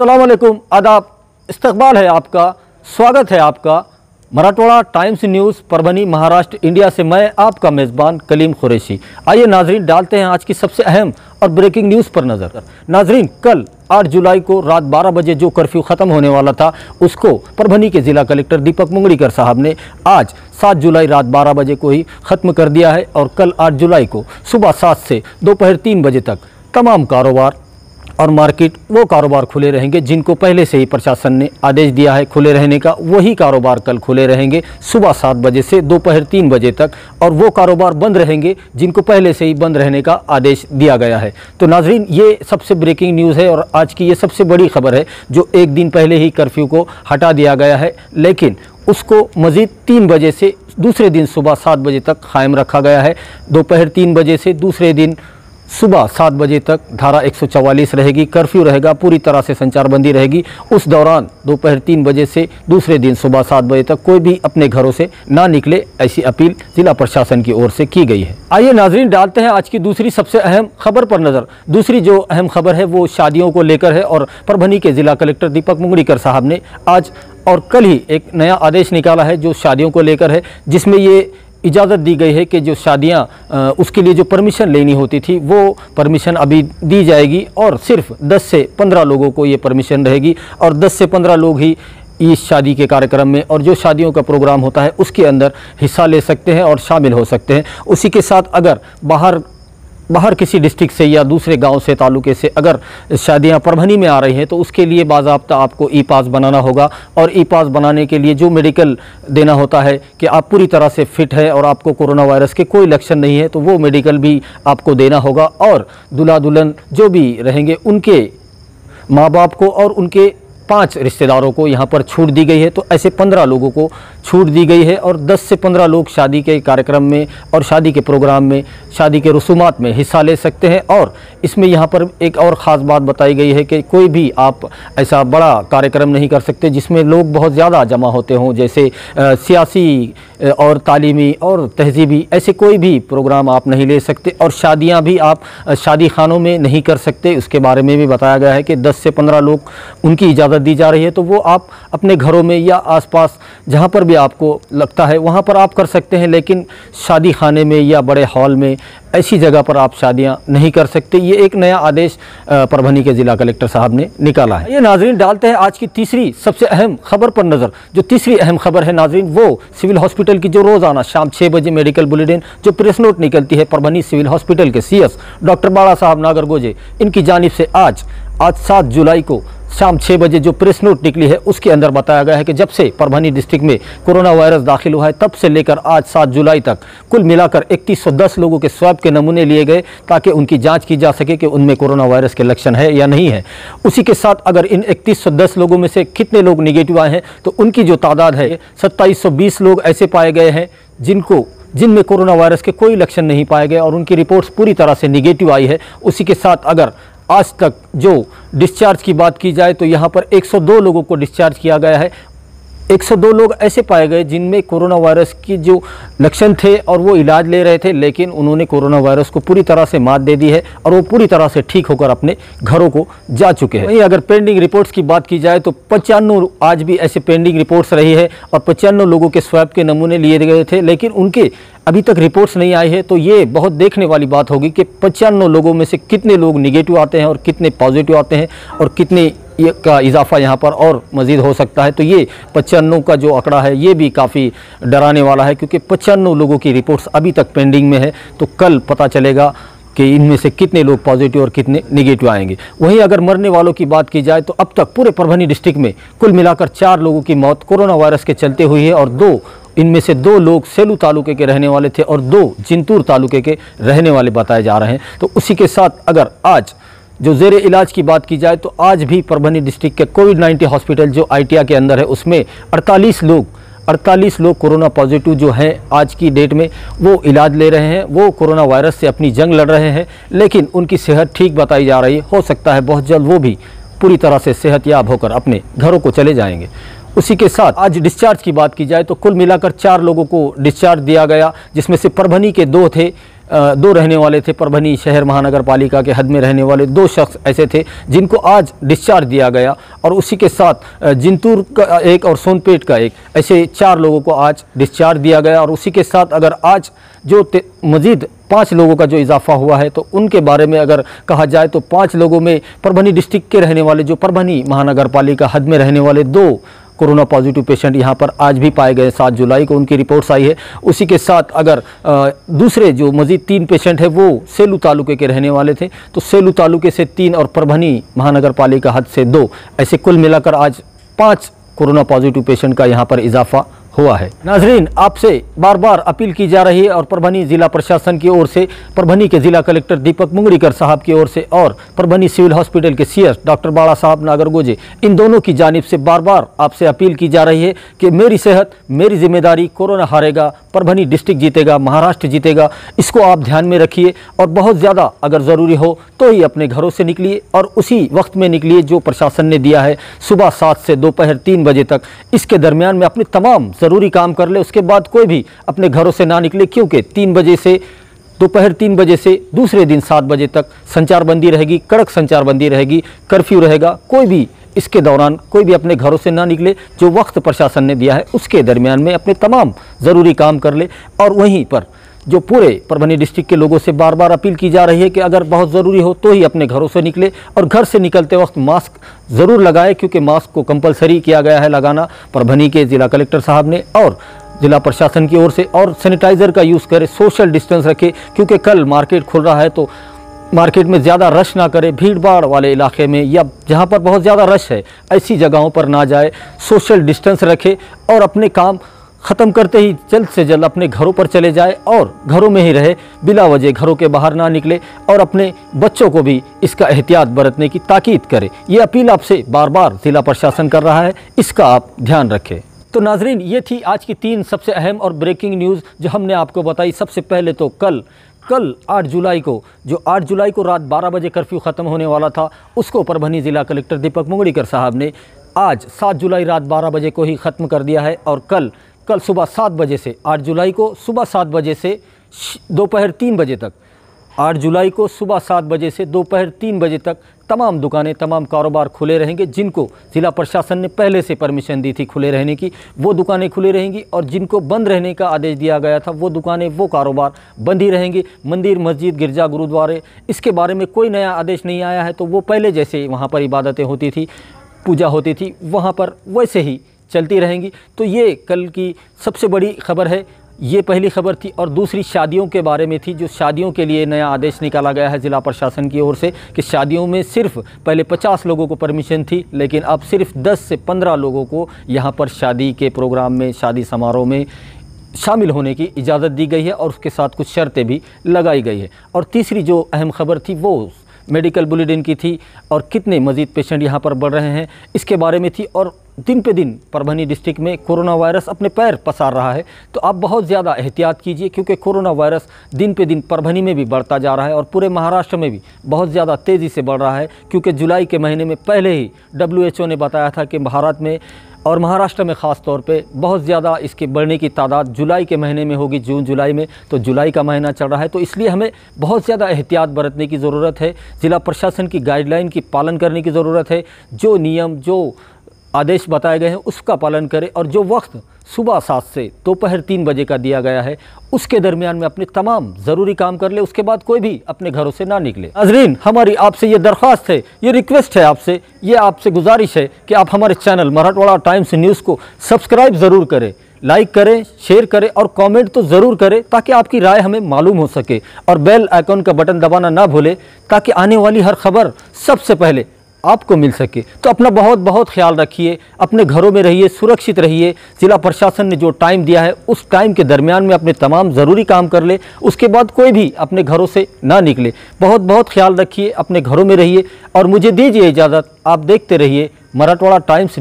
अस्सलाम वालेकुम, आदाब, इस्तकबाल है आपका, स्वागत है आपका Marathwada times news Parbhani Maharashtra India से। मैं आपका मेज़बान कलीम कुरैशी। आइए नाजरीन, डालते हैं आज की सबसे अहम और ब्रेकिंग न्यूज़ पर नज़र। नाजरीन, कल 8 जुलाई को रात 12 बजे जो कर्फ्यू ख़त्म होने वाला था उसको परभनी के ज़िला कलेक्टर दीपक मुंगड़ीकर साहब ने आज 7 जुलाई रात 12 बजे को ही ख़त्म कर दिया है और कल 8 जुलाई को सुबह 7 से दोपहर 3 बजे तक तमाम कारोबार और मार्केट वो कारोबार खुले रहेंगे जिनको पहले से ही प्रशासन ने आदेश दिया है खुले रहने का। वही कारोबार कल खुले रहेंगे सुबह 7 बजे से दोपहर 3 बजे तक, और वो कारोबार बंद रहेंगे जिनको पहले से ही बंद रहने का आदेश दिया गया है। तो नाजरीन, ये सबसे ब्रेकिंग न्यूज़ है और आज की ये सबसे बड़ी खबर है जो एक दिन पहले ही कर्फ्यू को हटा दिया गया है, लेकिन उसको मज़ीद 3 बजे से दूसरे दिन सुबह 7 बजे तक कायम रखा गया है। दोपहर 3 बजे से दूसरे दिन सुबह 7 बजे तक धारा 144 रहेगी, कर्फ्यू रहेगा, पूरी तरह से संचारबंदी रहेगी। उस दौरान दोपहर 3 बजे से दूसरे दिन सुबह 7 बजे तक कोई भी अपने घरों से ना निकले, ऐसी अपील जिला प्रशासन की ओर से की गई है। आइए नाजरीन, डालते हैं आज की दूसरी सबसे अहम खबर पर नज़र। दूसरी जो अहम खबर है वो शादियों को लेकर है और परभनी के जिला कलेक्टर दीपक मुंगड़ीकर साहब ने आज और कल ही एक नया आदेश निकाला है जो शादियों को लेकर है, जिसमें ये इजाज़त दी गई है कि जो शादियां उसके लिए जो परमिशन लेनी होती थी वो परमिशन अभी दी जाएगी और सिर्फ 10 से 15 लोगों को ये परमिशन रहेगी और 10 से 15 लोग ही इस शादी के कार्यक्रम में और जो शादियों का प्रोग्राम होता है उसके अंदर हिस्सा ले सकते हैं और शामिल हो सकते हैं। उसी के साथ अगर बाहर किसी डिस्ट्रिक्ट से या दूसरे गांव से तालुके से अगर शादियां परभनी में आ रही हैं तो उसके लिए बाज़ाब्ता आपको ई पास बनाना होगा, और ई पास बनाने के लिए जो मेडिकल देना होता है कि आप पूरी तरह से फिट है और आपको कोरोना वायरस के कोई लक्षण नहीं है, तो वो मेडिकल भी आपको देना होगा। और दूल्हा दुल्हन जो भी रहेंगे उनके माँ बाप को और उनके 5 रिश्तेदारों को यहाँ पर छूट दी गई है। तो ऐसे 15 लोगों को छूट दी गई है और 10 से 15 लोग शादी के कार्यक्रम में और शादी के प्रोग्राम में, शादी के रसूमात में हिस्सा ले सकते हैं। और इसमें यहाँ पर एक और ख़ास बात बताई गई है कि कोई भी आप ऐसा बड़ा कार्यक्रम नहीं कर सकते जिसमें लोग बहुत ज़्यादा जमा होते हों, जैसे सियासी और तालीमी और तहजीबी, ऐसे कोई भी प्रोग्राम आप नहीं ले सकते। और शादियाँ भी आप शादी खानों में नहीं कर सकते, उसके बारे में भी बताया गया है कि 10 से 15 लोग उनकी इजाज़त दी जा रही है, तो वो आप अपने घरों में या आसपास जहाँ पर भी आपको लगता है वहाँ पर आप कर सकते हैं, लेकिन शादी खाने में या बड़े हॉल में ऐसी जगह पर आप शादियां नहीं कर सकते। ये एक नया आदेश परभनी के ज़िला कलेक्टर साहब ने निकाला है। ये नाजरीन, डालते हैं आज की तीसरी सबसे अहम खबर पर नज़र। जो तीसरी अहम खबर है नाजरीन वो सिविल हॉस्पिटल की जो रोज़ाना शाम 6 बजे मेडिकल बुलेटिन जो प्रेस नोट निकलती है परभनी सिविल हॉस्पिटल के CS डॉक्टर बाला साहब नागरगोजे, इनकी जानिब से आज 7 जुलाई को शाम 6 बजे जो प्रेस नोट निकली है उसके अंदर बताया गया है कि जब से परभनी डिस्ट्रिक्ट में कोरोना वायरस दाखिल हुआ है तब से लेकर आज 7 जुलाई तक कुल मिलाकर 3110 लोगों के स्वैब के नमूने लिए गए ताकि उनकी जांच की जा सके कि उनमें कोरोना वायरस के लक्षण है या नहीं है। उसी के साथ अगर इन 3110 लोगों में से कितने लोग निगेटिव आए हैं तो उनकी जो तादाद है 2720 लोग ऐसे पाए गए हैं जिनमें कोरोना वायरस के कोई लक्षण नहीं पाए गए और उनकी रिपोर्ट्स पूरी तरह से निगेटिव आई है। उसी के साथ अगर आज तक जो डिस्चार्ज की बात की जाए तो यहाँ पर 102 लोगों को डिस्चार्ज किया गया है। 102 लोग ऐसे पाए गए जिनमें कोरोना वायरस की जो लक्षण थे और वो इलाज ले रहे थे, लेकिन उन्होंने कोरोना वायरस को पूरी तरह से मात दे दी है और वो पूरी तरह से ठीक होकर अपने घरों को जा चुके हैं। वहीं अगर पेंडिंग रिपोर्ट्स की बात की जाए तो 95 आज भी ऐसे पेंडिंग रिपोर्ट्स रही है और 95 लोगों के स्वैब के नमूने लिए गए थे, लेकिन उनके अभी तक रिपोर्ट्स नहीं आई है। तो ये बहुत देखने वाली बात होगी कि 95 लोगों में से कितने लोग निगेटिव आते हैं और कितने पॉजिटिव आते हैं और कितने का इजाफा यहाँ पर और मज़ीद हो सकता है। तो ये 95 का जो आंकड़ा है ये भी काफ़ी डराने वाला है, क्योंकि 95 लोगों की रिपोर्ट्स अभी तक पेंडिंग में है। तो कल पता चलेगा कि इनमें से कितने लोग पॉजिटिव और कितने निगेटिव आएंगे। वहीं अगर मरने वालों की बात की जाए तो अब तक पूरे परभनी डिस्ट्रिक्ट में कुल मिलाकर 4 लोगों की मौत कोरोना वायरस के चलते हुई है और इनमें से 2 लोग सेलू तालुके के रहने वाले थे और 2 जिंतूर तालुके के रहने वाले बताए जा रहे हैं। तो उसी के साथ अगर आज जो ज़ेरे इलाज की बात की जाए तो आज भी परभनी डिस्ट्रिक्ट के कोविड-19 हॉस्पिटल जो ITIA के अंदर है उसमें 48 लोग कोरोना पॉजिटिव जो हैं आज की डेट में वो इलाज ले रहे हैं, वो कोरोना वायरस से अपनी जंग लड़ रहे हैं, लेकिन उनकी सेहत ठीक बताई जा रही है। हो सकता है बहुत जल्द वो भी पूरी तरह से सेहतयाब होकर अपने घरों को चले जाएंगे। उसी के साथ आज डिस्चार्ज की बात की जाए तो कुल मिलाकर 4 लोगों को डिस्चार्ज दिया गया, जिसमें से परभनी के 2 थे दो रहने वाले थे, परभनी शहर महानगर पालिका के हद में रहने वाले 2 शख्स ऐसे थे जिनको आज डिस्चार्ज दिया गया, और उसी के साथ जिंतूर का एक और सोनपेट का एक, ऐसे 4 लोगों को आज डिस्चार्ज दिया गया। और उसी के साथ अगर आज जो मज़ीद 5 लोगों का जो इजाफा हुआ है, तो उनके बारे में अगर कहा जाए तो 5 लोगों में परभनी डिस्ट्रिक्ट के रहने वाले, जो परभनी महानगर पालिका हद में रहने वाले 2 कोरोना पॉजिटिव पेशेंट यहाँ पर आज भी पाए गए। 7 जुलाई को उनकी रिपोर्ट्स आई है। उसी के साथ अगर दूसरे जो मज़ीद 3 पेशेंट है वो सेलू तालुके के रहने वाले थे, तो सेलू तालुके से 3 और परभनी महानगर पालिका हद से 2, ऐसे कुल मिलाकर आज 5 कोरोना पॉजिटिव पेशेंट का यहाँ पर इजाफा हुआ है। नाजरीन, आपसे बार बार अपील की जा रही है और परभनी ज़िला प्रशासन की ओर से, परभनी के ज़िला कलेक्टर दीपक मुंगड़ीकर साहब की ओर से और परभनी सिविल हॉस्पिटल के सीएस डॉक्टर बाड़ा साहब नागरगोजे, इन दोनों की जानिब से बार बार आपसे अपील की जा रही है कि मेरी सेहत मेरी जिम्मेदारी, कोरोना हारेगा, परभनी डिस्ट्रिक्ट जीतेगा, महाराष्ट्र जीतेगा, इसको आप ध्यान में रखिए। और बहुत ज़्यादा अगर ज़रूरी हो तो ही अपने घरों से निकलिए, और उसी वक्त में निकलिए जो प्रशासन ने दिया है, सुबह 7 से दोपहर 3 बजे तक। इसके दरमियान में अपने तमाम ज़रूरी काम कर ले, उसके बाद कोई भी अपने घरों से ना निकले, क्योंकि 3 बजे से दोपहर 3 बजे से दूसरे दिन 7 बजे तक संचारबंदी रहेगी, कड़क संचारबंदी रहेगी, कर्फ्यू रहेगा। कोई भी इसके दौरान कोई भी अपने घरों से ना निकले, जो वक्त प्रशासन ने दिया है उसके दरमियान में अपने तमाम ज़रूरी काम कर ले। और वहीं पर जो पूरे परभनी डिस्ट्रिक्ट के लोगों से बार बार अपील की जा रही है कि अगर बहुत ज़रूरी हो तो ही अपने घरों से निकले, और घर से निकलते वक्त मास्क ज़रूर लगाए, क्योंकि मास्क को कंपलसरी किया गया है लगाना परभनी के ज़िला कलेक्टर साहब ने और ज़िला प्रशासन की ओर से। और सैनिटाइज़र का यूज़ करें, सोशल डिस्टेंस रखें, क्योंकि कल मार्केट खुल रहा है, तो मार्केट में ज़्यादा रश ना करें, भीड़ भाड़ वाले इलाके में या जहाँ पर बहुत ज़्यादा रश है ऐसी जगहों पर ना जाए, सोशल डिस्टेंस रखें और अपने काम ख़त्म करते ही जल्द से जल्द अपने घरों पर चले जाए और घरों में ही रहे, बिला वजह घरों के बाहर ना निकले, और अपने बच्चों को भी इसका एहतियात बरतने की ताकीद करें। ये अपील आपसे बार बार ज़िला प्रशासन कर रहा है, इसका आप ध्यान रखें। तो नाजरीन, ये थी आज की 3 सबसे अहम और ब्रेकिंग न्यूज़ जो हमने आपको बताई। सबसे पहले तो कल 8 जुलाई को, जो 8 जुलाई को रात 12 बजे कर्फ्यू ख़त्म होने वाला था, उसको परभनी ज़िला कलेक्टर दीपक मुंगड़ीकर साहब ने आज 7 जुलाई रात 12 बजे को ही ख़त्म कर दिया है। और कल सुबह 7 बजे से 8 जुलाई को सुबह 7 बजे से दोपहर 3 बजे तक, 8 जुलाई को सुबह 7 बजे से दोपहर 3 बजे तक तमाम दुकानें, तमाम कारोबार खुले रहेंगे। जिनको ज़िला प्रशासन ने पहले से परमिशन दी थी खुले रहने की, वो दुकानें खुली रहेंगी, और जिनको बंद रहने का आदेश दिया गया था वो दुकानें, वो कारोबार बंद ही रहेंगे। मंदिर, मस्जिद, गिरजा, गुरुद्वारे, इसके बारे में कोई नया आदेश नहीं आया है, तो वो पहले जैसे वहाँ पर इबादतें होती थी, पूजा होती थी, वहाँ पर वैसे ही चलती रहेंगी। तो ये कल की सबसे बड़ी खबर है। ये पहली खबर थी। और दूसरी शादियों के बारे में थी, जो शादियों के लिए नया आदेश निकाला गया है ज़िला प्रशासन की ओर से कि शादियों में सिर्फ पहले 50 लोगों को परमिशन थी, लेकिन अब सिर्फ 10 से 15 लोगों को यहाँ पर शादी के प्रोग्राम में, शादी समारोह में शामिल होने की इजाज़त दी गई है, और उसके साथ कुछ शर्तें भी लगाई गई है। और तीसरी जो अहम खबर थी वो मेडिकल बुलेटिन की थी, और कितने मज़ीद पेशेंट यहाँ पर बढ़ रहे हैं इसके बारे में थी। और दिन पे दिन परभनी डिस्ट्रिक्ट में कोरोना वायरस अपने पैर पसार रहा है, तो आप बहुत ज़्यादा एहतियात कीजिए, क्योंकि कोरोना वायरस दिन पे दिन परभनी में भी बढ़ता जा रहा है और पूरे महाराष्ट्र में भी बहुत ज़्यादा तेज़ी से बढ़ रहा है। क्योंकि जुलाई के महीने में पहले ही WHO ने बताया था कि भारत में और महाराष्ट्र में ख़ास तौर पे बहुत ज़्यादा इसके बढ़ने की तादाद जुलाई के महीने में होगी, जून जुलाई में। तो जुलाई का महीना चल रहा है, तो इसलिए हमें बहुत ज़्यादा एहतियात बरतने की ज़रूरत है। ज़िला प्रशासन की गाइडलाइन की पालन करने की ज़रूरत है। जो नियम, जो आदेश बताए गए हैं उसका पालन करें, और जो वक्त सुबह 7 से दोपहर 3 बजे का दिया गया है उसके दरमियान में अपने तमाम ज़रूरी काम कर ले, उसके बाद कोई भी अपने घरों से ना निकले। नाज़रीन, हमारी आपसे ये दरख्वास्त है, ये रिक्वेस्ट है आपसे, ये आपसे गुजारिश है कि आप हमारे चैनल मराठवाड़ा टाइम्स न्यूज़ को सब्सक्राइब ज़रूर करें, लाइक करें, शेयर करें और कमेंट तो ज़रूर करें, ताकि आपकी राय हमें मालूम हो सके। और बेल आइकन का बटन दबाना ना भूलें, ताकि आने वाली हर खबर सबसे पहले आपको मिल सके। तो अपना बहुत बहुत ख्याल रखिए, अपने घरों में रहिए, सुरक्षित रहिए। ज़िला प्रशासन ने जो टाइम दिया है उस टाइम के दरमियान में अपने तमाम ज़रूरी काम कर ले, उसके बाद कोई भी अपने घरों से ना निकले। बहुत बहुत ख्याल रखिए, अपने घरों में रहिए, और मुझे दीजिए इजाज़त। आप देखते रहिए मराठवाड़ा टाइम्स।